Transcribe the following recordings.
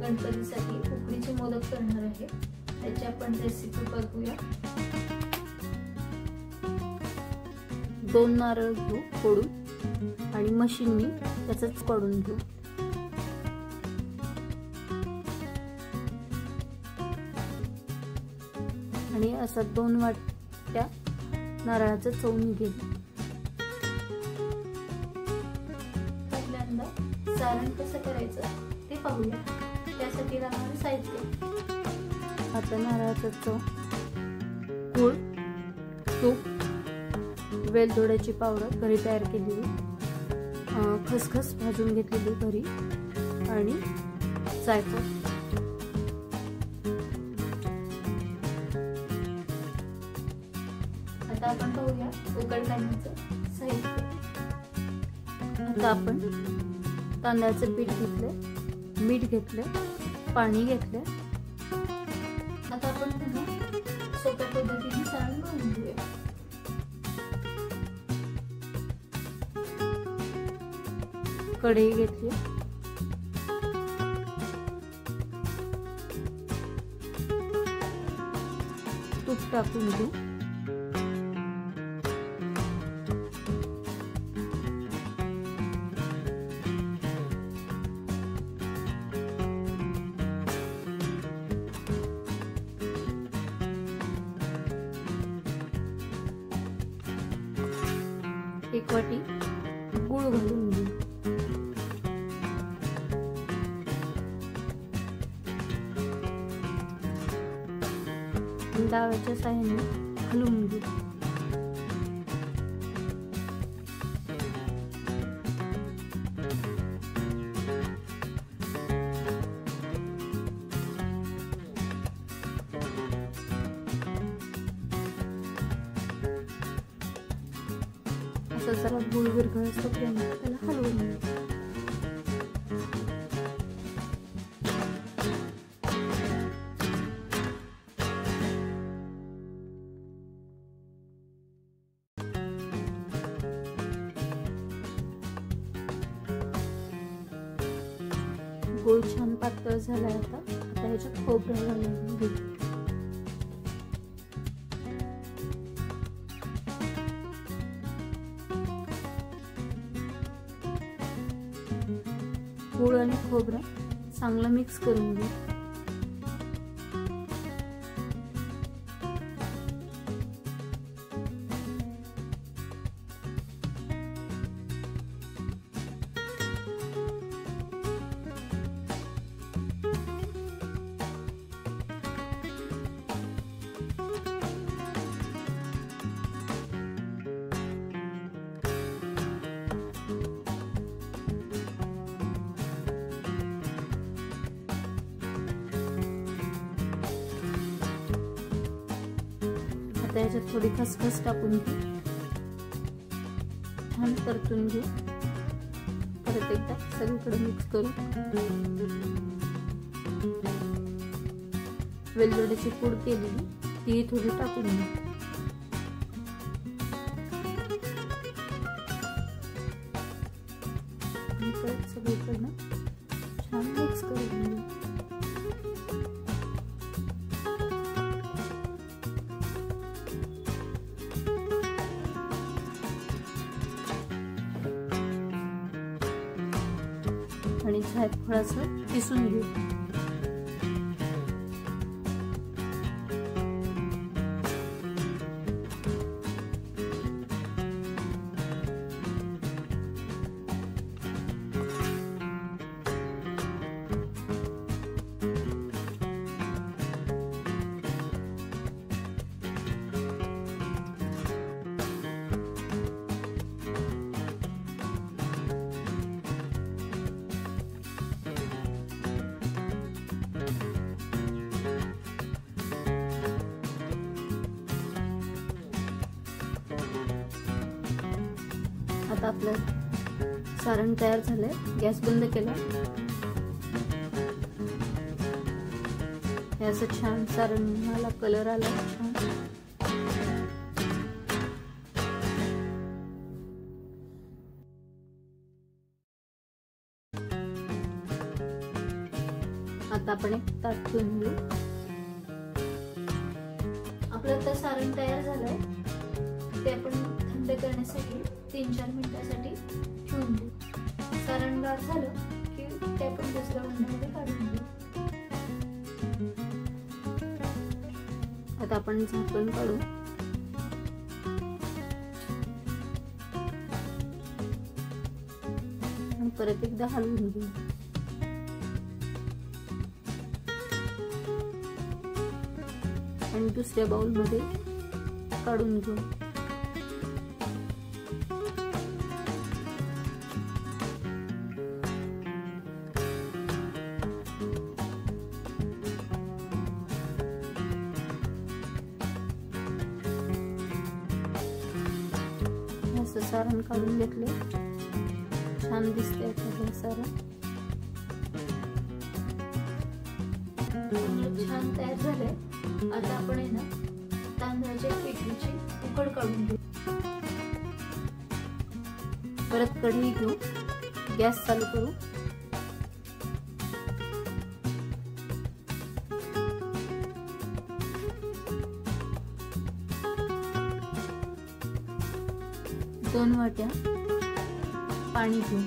गणपतीसाठी उकडीचे मोदक करणार आहे, त्याची आपण रेसिपी बघूया। 2 नारळ घेऊ फोडून आणि मशीननी त्याचंच काढून घेऊ। आणि असा 2 वाट्या नारळाचं चव निघेल। पहिल्यांदा सारण कसं करायचं ते पाहूया। त्यासाठी लागणारे साहित्य: आता नारळाचं चव, गूळ, तूप, वेलदोड्याची पावडर घरी तयार केलेली, खसखस भाजून घेतलेली घरी आणि जायफळ। आता आपण पाहूया उकड काढण्याचं साहित्य। आता आपण तांदळाचं पीठ घेतलं, मीठ घेतलं, पाणी घेतलं। आता आपण पुन्हा सोप्या पद्धतीने सारण बनवून घेऊया। कढई घेतली, तूप टाकून घेऊ। एक वाटी गूळ घालून घेऊ। डाव्याच्या साहाय्याने हलवून घेऊ। असं जरा गूळ विरघळेपर्यंत त्याला हलवून घेऊ। गूळ छान पातळ झालाय। आता ह्याच्यात खोबरं घालून घेऊ। गूळ आणि खोबरं चांगलं मिक्स करून घेऊ। आता याच्यात थोडी खसखस टाकून घेऊ, छान परतून घेऊ। परत एकदा सगळीकडे मिक्स करू। वेलदोड्याची पूड केलेली ती थोडी टाकून घेऊ। परत सगळीकडनं छान मिक्स करून घेऊ। आणि जायफळाचं किसून घेऊ। आता आपलं सारण तयार झालंय। गॅस बंद केला। याचं छान सारणाला कलर आला छान। आता आपण एक ताट ठेवून घेऊ. आपलं आता सारण तयार झालंय. ते आपण थंड करण्यासाठी 3-4 मिनिटांसाठी ठेवून देऊ. सारण गार झालं की ते आपण दुसऱ्या भांड्यामध्ये काढून घेऊ. आता आपण झाकण काढू. आणि परत एकदा हलवून घेऊ. आणि दुसऱ्या बाउल मध्ये काढून घेऊ. असं सारण काढून घेतले. छान दिसतंय हे सारण. छान तयार झालंय. आता आपण आहे ना तांदळाच्या पिठाची उकड काढून घेऊ. परत कढई घेऊ. गॅस चालू करू. दोन वाट्या पाणी घेऊ.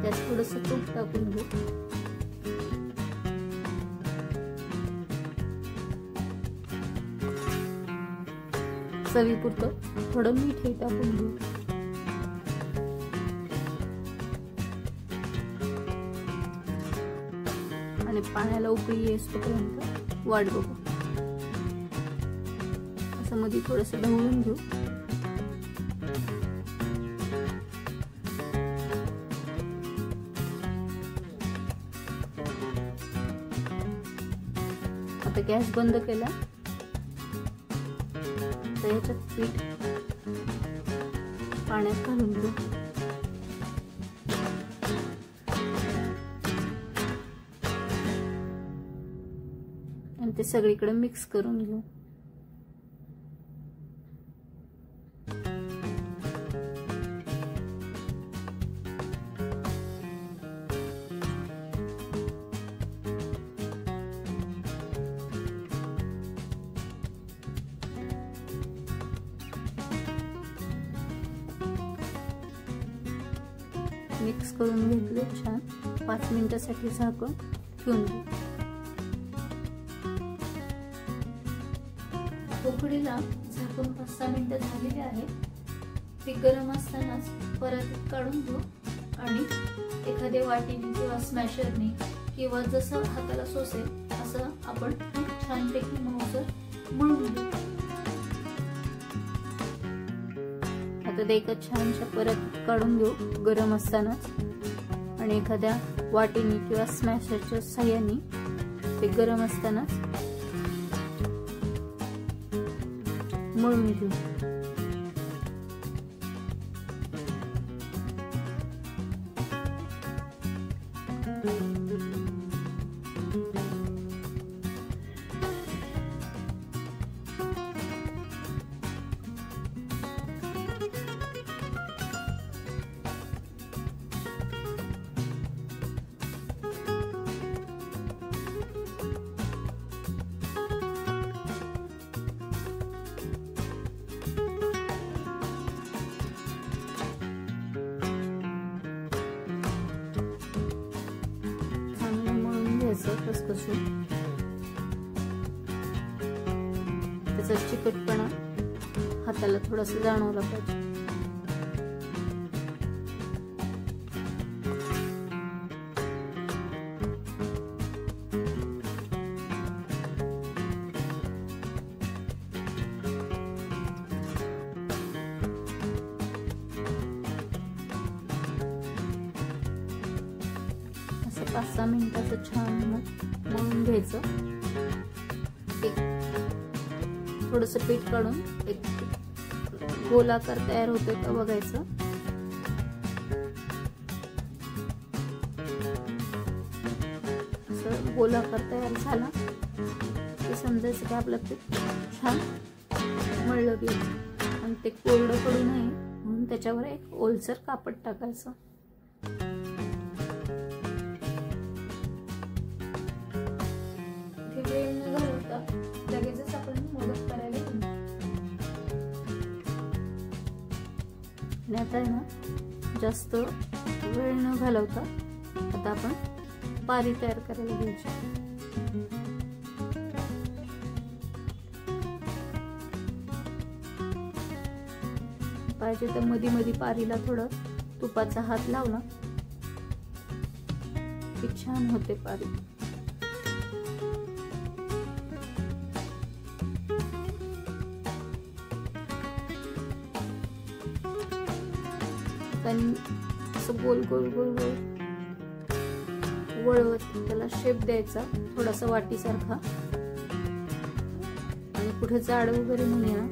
त्यात थोडंसं तूप टाकून घेऊ. चवीपुरतं थोडं मीठ टाकून घेऊ. आणि पाण्याला उकळी येईपर्यंत वाट बघू. असं मध्ये थोडंसं ढवळून घेऊ. आता गॅस बंद केला. तर याच्यात पीठ पाण्यात घालून घेऊ. आणि ते सगळीकडे मिक्स करून घेऊ. मिक्स करून घेतले छान. 5 मिनिटांसाठी झाकून ठेवून घेऊ. उकडीला झाकून 5-6 मिनिटं झालेली आहे. ती गरम असतानाच परत काढून घेऊ. आणि एखाद्या वाटीने किंवा स्मॅशरने किंवा जसं हाताला सोसेल असं आपण छानपैकी मऊसर मळून घेऊ. आता ते एका छानशा परत काढून घेऊ गरम असतानाच. आणि एखाद्या वाटीने किंवा स्मॅशरच्या साह्याने ते गरम असतानाच मळून घेऊ. कसकसून त्याचा चिकटपणा हाताला थोडासा जाणवला पाहिजे. असं 5-6 मिनिटाचं छान मळून घ्यायचं. थोडस पीठ काढून एक गोलाकार तयार होतोय का बघायचं. असं गोलाकार तयार झाला की समजायचं की आपलं पीठ छान थोडं घ्यायचं आणि ते कोरडं पडू नये म्हणून त्याच्यावर एक ओलसर कापड टाकायचं. इथे वेळ न घालवता लगेचच आपण मोदक करायला घेऊ. आणि आता आहे ना जास्त वेळ न घालवता आता आपण पारी तयार करायला घ्यायची. पाहिजे तर मध्ये मध्ये पारीला थोडं तुपाचा हात लावला की छान होते पारी. असं गोल गोल गोल गोल वळवत त्याला शेप द्यायचा थोडासा वाटीसारखा. आणि कुठे जाड वगैरे नाही ना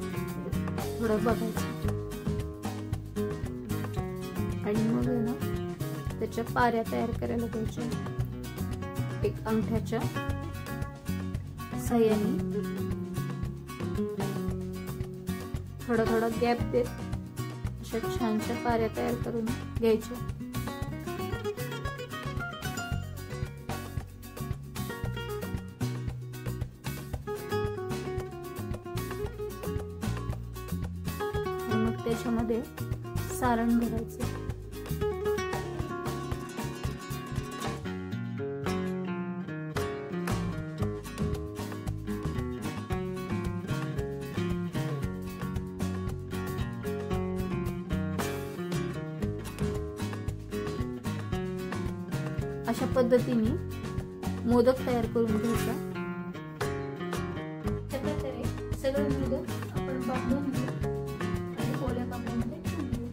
थोडं बघायचं. आणि मग ना त्याच्या पाऱ्या तयार करायला घ्यायच्या. एक अंगठ्याच्या साह्याने थोडा थोडा गॅप देत अशा छानशा पाऱ्या तयार करून घ्यायच्या. मग त्याच्यामध्ये सारण भरायचं. अशा पद्धतीने मोदक तयार करून घ्यायचा. त्या प्रकारे सगळे मोदक आपण बांधून घेऊ आणि ओल्या कापडामध्ये ठेवून घेऊ.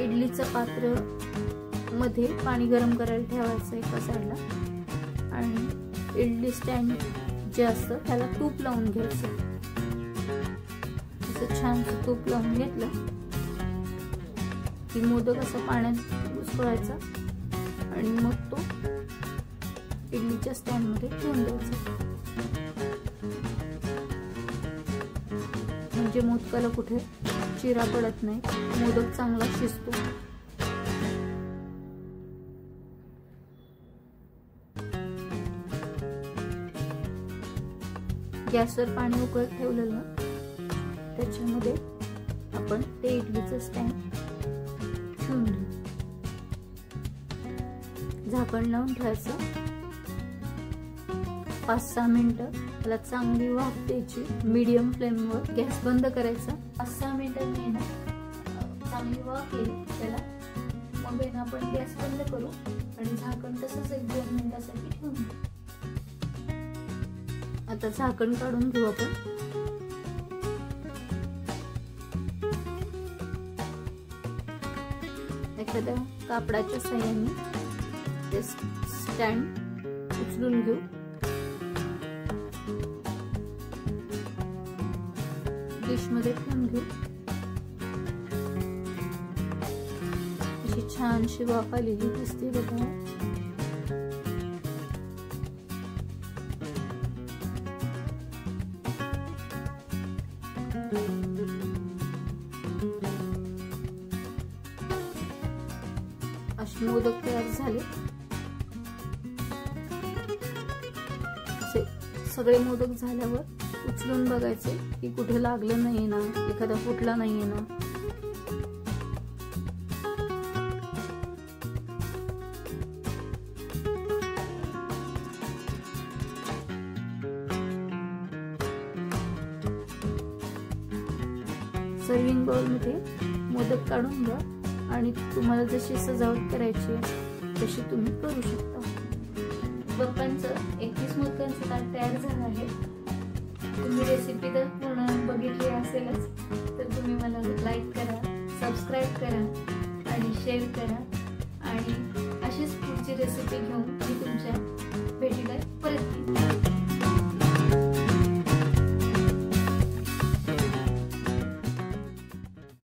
इडलीचं पात्र मध्ये पाणी गरम करायला ठेवायचं एका साईडला आणि इडली स्टँड जे असतं त्याला तूप लावून घ्यायचं. असं छान तूप लावून घेतलं की मोदक असं पाण्यात घुसळायचा आणि मग तो इडलीच्या स्टँड मध्ये ठेवून द्यायचा. म्हणजे मोदकाला कुठे चिरा पडत नाही, मोदक चांगला शिजतो. गॅसवर पाणी उकळत ठेवलेलं त्याच्यामध्ये आपण ते इडलीचं स्टँड ठेवून घेऊ. झाकण लावून ठेवायचं. 5-6 मिनिटं त्याला चांगली वाफ द्यायची. मीडियम फ्लेमवर गॅस बंद करायचा. 5-6 मिनिटांनी ना चांगली वाफ येईल त्याला. मग आहे ना आपण गॅस बंद करू आणि झाकण तसंच 1-2 मिनिटासाठी ठेवून घेऊ. आता झाकण काढून घेऊ आपण. एखाद्या कापडाच्या साह्याने ते स्टँड उचलून घेऊ. डिश मध्ये ठेवून घेऊ. अशी छानशी वाफ आलेली दिसते बघा. असे मोदक तयार झाले. सगळे मोदक झाल्यावर उचलून बघायचे की कुठे लागलं नाहीये ना, एखादा फुटला नाहीये ना. सर्विंग बाउल मध्ये मोदक काढून घ्या आणि तुम्हाला जशी सजावट करायची आहे तशी तुम्ही करू शकता. बाप्पांचं 21 मोदकांचं ताट तयार झालं आहे. तुम्ही रेसिपी तर पूर्ण बघितली असेलच, तर तुम्ही मला लाईक करा, सबस्क्राईब करा आणि शेअर करा. आणि अशीच पुढची रेसिपी घेऊन मी तुमच्या भेटीला परत येईन.